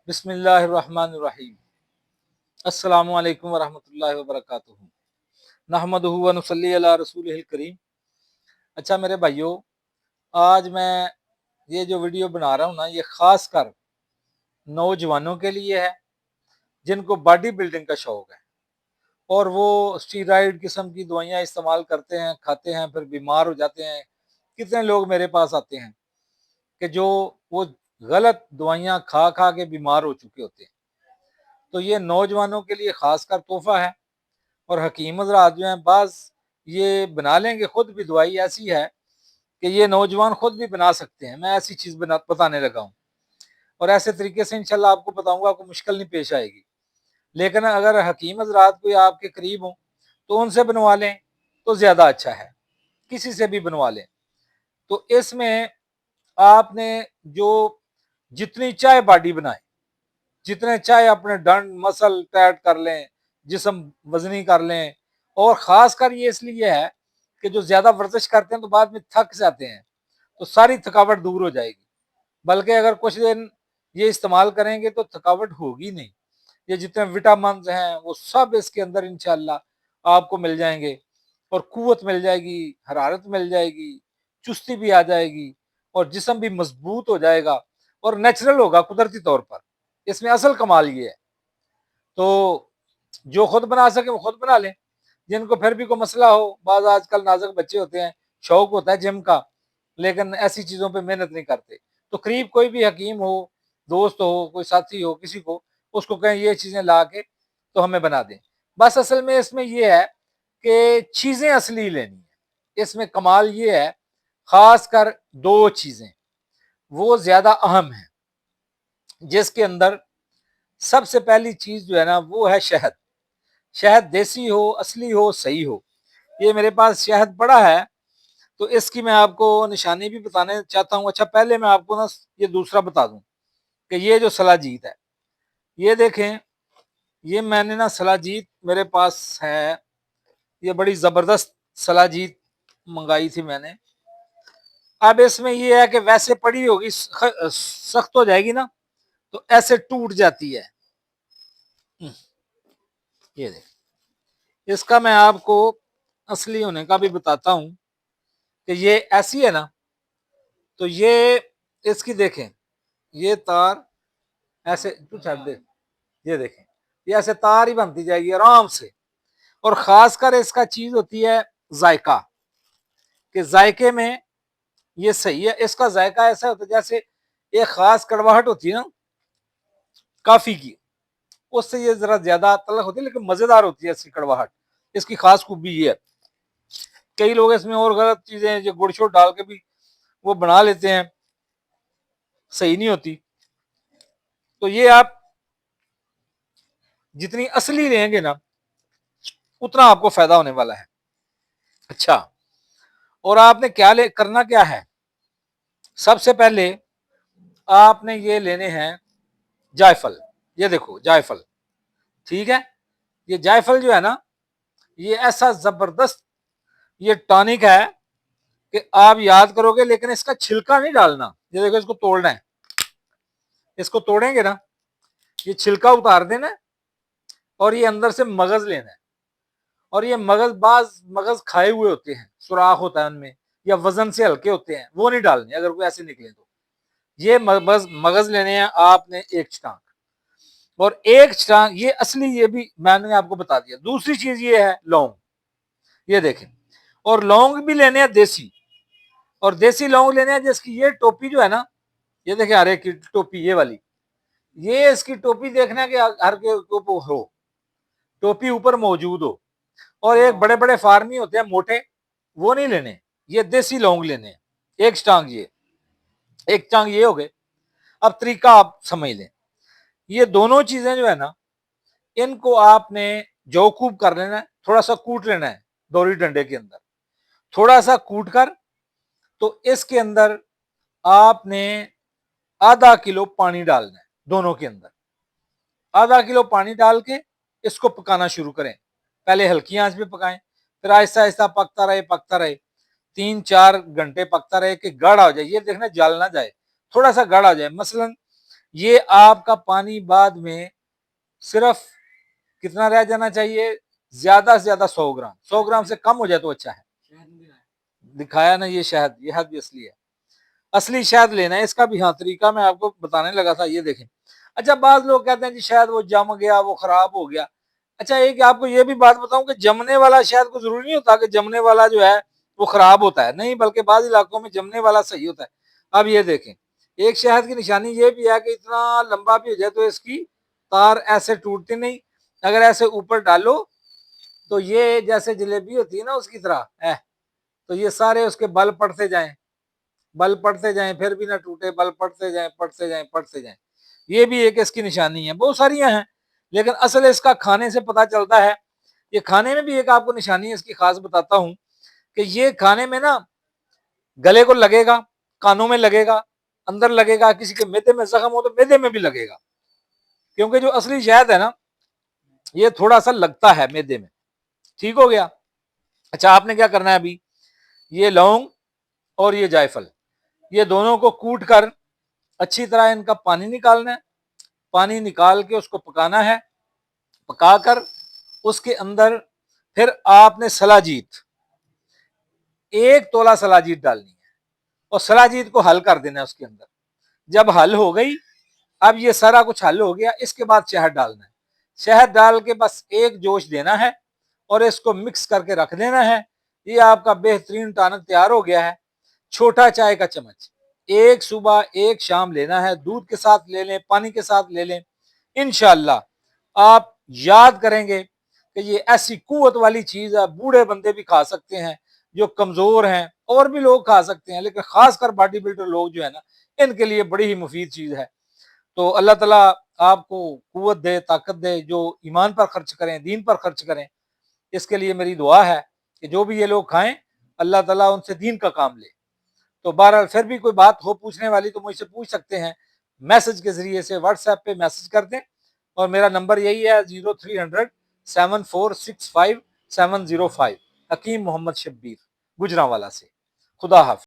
بسم اللہ الرحمن الرحیم۔ السلام علیکم ورحمۃ اللہ وبرکاتہ۔ نحمدہ و نصلی علی رسولہ الکریم۔ اچھا میرے بھائیوں، آج میں یہ جو ویڈیو بنا رہا ہوں نا، یہ خاص کر نوجوانوں کے لیے ہے جن کو باڈی بلڈنگ کا شوق ہے اور وہ اسٹیرائڈ قسم کی دوائیاں استعمال کرتے ہیں، کھاتے ہیں، پھر بیمار ہو جاتے ہیں۔ کتنے لوگ میرے پاس آتے ہیں کہ جو وہ غلط دوائیاں کھا کھا کے بیمار ہو چکے ہوتے ہیں۔ تو یہ نوجوانوں کے لیے خاص کر تحفہ ہے، اور حکیم حضرات جو ہیں بعض یہ بنا لیں گے خود بھی۔ دوائی ایسی ہے کہ یہ نوجوان خود بھی بنا سکتے ہیں۔ میں ایسی چیز بتانے لگا ہوں، اور ایسے طریقے سے انشاءاللہ آپ کو بتاؤں گا، کوئی مشکل نہیں پیش آئے گی۔ لیکن اگر حکیم حضرات کوئی آپ کے قریب ہوں تو ان سے بنوا لیں تو زیادہ اچھا ہے، کسی سے بھی بنوا لیں۔ تو اس میں آپ نے جو جتنی چاہے باڈی بنائیں، جتنے چاہے اپنے ڈنڈ مسل ٹائٹ کر لیں، جسم وزنی کر لیں، اور خاص کر یہ اس لیے ہے کہ جو زیادہ ورزش کرتے ہیں تو بعد میں تھک جاتے ہیں، تو ساری تھکاوٹ دور ہو جائے گی۔ بلکہ اگر کچھ دن یہ استعمال کریں گے تو تھکاوٹ ہوگی نہیں۔ یہ جتنے وٹامنز ہیں وہ سب اس کے اندر انشاءاللہ آپ کو مل جائیں گے، اور قوت مل جائے گی، حرارت مل جائے گی، چستی بھی آ جائے گی، اور جسم بھی مضبوط ہو جائے گا، اور نیچرل ہوگا قدرتی طور پر۔ اس میں اصل کمال یہ ہے۔ تو جو خود بنا سکے وہ خود بنا لیں، جن کو پھر بھی کوئی مسئلہ ہو، بعض آج کل نازک بچے ہوتے ہیں، شوق ہوتا ہے جم کا لیکن ایسی چیزوں پہ محنت نہیں کرتے، تو قریب کوئی بھی حکیم ہو، دوست ہو، کوئی ساتھی ہو، کسی کو اس کو کہیں یہ چیزیں لا کے تو ہمیں بنا دیں۔ بس اصل میں اس میں یہ ہے کہ چیزیں اصلی لینی ہے۔ اس میں کمال یہ ہے، خاص کر دو چیزیں وہ زیادہ اہم ہیں، جس کے اندر سب سے پہلی چیز جو ہے نا وہ ہے شہد۔ شہد دیسی ہو، اصلی ہو، صحیح ہو۔ یہ میرے پاس شہد پڑا ہے، تو اس کی میں آپ کو نشانی بھی بتانے چاہتا ہوں۔ اچھا پہلے میں آپ کو نا یہ دوسرا بتا دوں کہ یہ جو سلاجید ہے، یہ دیکھیں، یہ میں نے نا سلاجید میرے پاس ہے، یہ بڑی زبردست سلاجید منگائی تھی میں نے۔ اب اس میں یہ ہے کہ ویسے پڑی ہوگی سخت ہو جائے گی نا تو ایسے ٹوٹ جاتی ہے۔ یہ دیکھ، اس کا میں آپ کو اصلی ہونے کا بھی بتاتا ہوں کہ یہ ایسی ہے نا، تو یہ اس کی دیکھیں، یہ تار ایسے تو چھڑ دے، یہ دیکھیں، یہ ایسے تار ہی بنتی جائے گی آرام سے۔ اور خاص کر اس کا چیز ہوتی ہے ذائقہ، کہ ذائقے میں یہ صحیح ہے۔ اس کا ذائقہ ایسا ہوتا ہے جیسے ایک خاص کڑواہٹ ہوتی ہے نا کافی کی، اس سے یہ ذرا زیادہ تلخ ہوتی ہے لیکن مزیدار ہوتی ہے اس کی کڑواہٹ۔ اس کی خاص خوبی یہ ہے۔ کئی لوگ اس میں اور غلط چیزیں جو گڑ شوڑ ڈال کے بھی وہ بنا لیتے ہیں، صحیح نہیں ہوتی۔ تو یہ آپ جتنی اصلی لیں گے نا اتنا آپ کو فائدہ ہونے والا ہے۔ اچھا، اور آپ نے کیا کرنا کیا ہے، سب سے پہلے آپ نے یہ لینے ہیں جائفل۔ یہ دیکھو جائفل، ٹھیک ہے۔ یہ جائفل جو ہے نا، یہ ایسا زبردست یہ ٹانک ہے کہ آپ یاد کرو گے، لیکن اس کا چھلکا نہیں ڈالنا۔ یہ دیکھو، اس کو توڑنا ہے، اس کو توڑیں گے نا، یہ چھلکا اتار دینا، اور یہ اندر سے مغز لینا ہے۔ اور یہ مغز، بعض مغز کھائے ہوئے ہوتے ہیں، سوراخ ہوتا ہے ان میں، یا وزن سے ہلکے ہوتے ہیں، وہ نہیں ڈالنے اگر کوئی ایسے نکلے تو۔ یہ مغز لینے ہیں آپ نے ایک چٹانک، اور ایک چٹانک یہ اصلی، یہ بھی میں نے آپ کو بتا دیا۔ دوسری چیز یہ ہے لونگ، یہ دیکھیں، اور لونگ بھی لینے ہیں دیسی، اور دیسی لونگ لینے ہیں جس کی یہ ٹوپی جو ہے نا، یہ دیکھیں ہر ایک کی ٹوپی یہ والی، یہ اس کی ٹوپی دیکھنا کہ ہر کے ہو، ٹوپی اوپر موجود ہو۔ اور ایک بڑے بڑے فارمی ہوتے ہیں موٹے، وہ نہیں لینے، یہ دیسی لونگ لینے ہیں۔ ایک چٹانگ یہ، ایک چٹانگ یہ ہو گئے۔ اب طریقہ آپ سمجھ لیں، یہ دونوں چیزیں جو ہے نا، ان کو آپ نے جو خوب کر لینا ہے، تھوڑا سا کوٹ لینا ہے دوری ڈنڈے کے اندر، تھوڑا سا کوٹ کر، تو اس کے اندر آپ نے آدھا کلو پانی ڈالنا ہے دونوں کے اندر۔ آدھا کلو پانی ڈال کے اس کو پکانا شروع کریں۔ پہلے ہلکی آنچ پہ پکائیں، پھر آہستہ آہستہ پکتا رہے 3-4 گھنٹے پکتا رہے کہ گاڑھا ہو جائے۔ یہ دیکھنا جل نہ جائے، تھوڑا سا گاڑھا ہو جائے۔ مثلا یہ آپ کا پانی بعد میں صرف کتنا رہ جانا چاہیے؟ زیادہ سے زیادہ 100 گرام، 100 گرام سے کم ہو جائے تو اچھا ہے۔ دکھایا نا یہ شہد، یہ شہد بھی اصلی ہے، اصلی شہد لینا ہے۔ اس کا بھی ہاں طریقہ میں آپ کو بتانے لگا تھا، یہ دیکھیں۔ اچھا بعض لوگ کہتے ہیں جی شاید وہ جم گیا، وہ خراب ہو گیا۔ اچھا ایک آپ کو یہ بھی بات بتاؤں کہ جمنے والا شہد کو ضروری نہیں ہوتا کہ جمنے والا جو ہے وہ خراب ہوتا ہے، نہیں، بلکہ بعض علاقوں میں جمنے والا صحیح ہوتا ہے۔ اب یہ دیکھیں، ایک شہد کی نشانی یہ بھی ہے کہ اتنا لمبا بھی ہو جائے تو اس کی تار ایسے ٹوٹتی نہیں، اگر ایسے اوپر ڈالو تو یہ جیسے جلیبی ہوتی ہے نا اس کی طرح تو یہ سارے اس کے بل پڑتے جائیں، بل پڑتے جائیں، پھر بھی نہ ٹوٹے، بل پڑتے جائیں، پڑتے جائیں، پڑتے جائیں۔ یہ بھی ایک اس کی نشانی ہے، بہت ساریاں ہیں، لیکن اصل اس کا کھانے سے پتہ چلتا ہے۔ یہ کھانے میں بھی ایک آپ کو نشانی ہے اس کی خاص بتاتا ہوں کہ یہ کھانے میں نا گلے کو لگے گا، کانوں میں لگے گا، اندر لگے گا، کسی کے معدے میں زخم ہو تو معدے میں بھی لگے گا، کیونکہ جو اصلی شہد ہے نا یہ تھوڑا سا لگتا ہے معدے میں۔ ٹھیک ہو گیا؟ اچھا آپ نے کیا کرنا ہے ابھی، یہ لونگ اور یہ جائفل، یہ دونوں کو کوٹ کر اچھی طرح ان کا پانی نکالنا ہے، پانی نکال کے اس کو پکانا ہے، پکا کر اس کے اندر پھر آپ نے سلاجیت، 1 تولہ سلاجیت ڈالنی ہے اور سلاجیت کو حل کر دینا ہے اس کے اندر۔ جب حل ہو گئی، اب یہ سارا کچھ حل ہو گیا، اس کے بعد شہد ڈالنا ہے، شہد ڈال کے بس ایک جوش دینا ہے اور اس کو مکس کر کے رکھ دینا ہے۔ یہ آپ کا بہترین ٹانک تیار ہو گیا ہے۔ چھوٹا چائے کا چمچ، ایک صبح ایک شام لینا ہے، دودھ کے ساتھ لے لیں، پانی کے ساتھ لے لیں، انشاءاللہ آپ یاد کریں گے کہ یہ ایسی قوت والی چیز ہے، بوڑھے بندے بھی کھا سکتے ہیں، جو کمزور ہیں، اور بھی لوگ کھا سکتے ہیں، لیکن خاص کر باڈی بلڈر لوگ جو ہے نا ان کے لیے بڑی ہی مفید چیز ہے۔ تو اللہ تعالیٰ آپ کو قوت دے، طاقت دے، جو ایمان پر خرچ کریں، دین پر خرچ کریں، اس کے لیے میری دعا ہے کہ جو بھی یہ لوگ کھائیں اللہ تعالیٰ ان سے دین کا کام لے۔ تو بہرحال پھر بھی کوئی بات ہو پوچھنے والی تو مجھ سے پوچھ سکتے ہیں، میسج کے ذریعے سے واٹس ایپ پہ میسج کر دیں، اور میرا نمبر یہی ہے 0300 7465 705، حکیم محمد شبیر، گجرانوالہ سے۔ خدا حافظ۔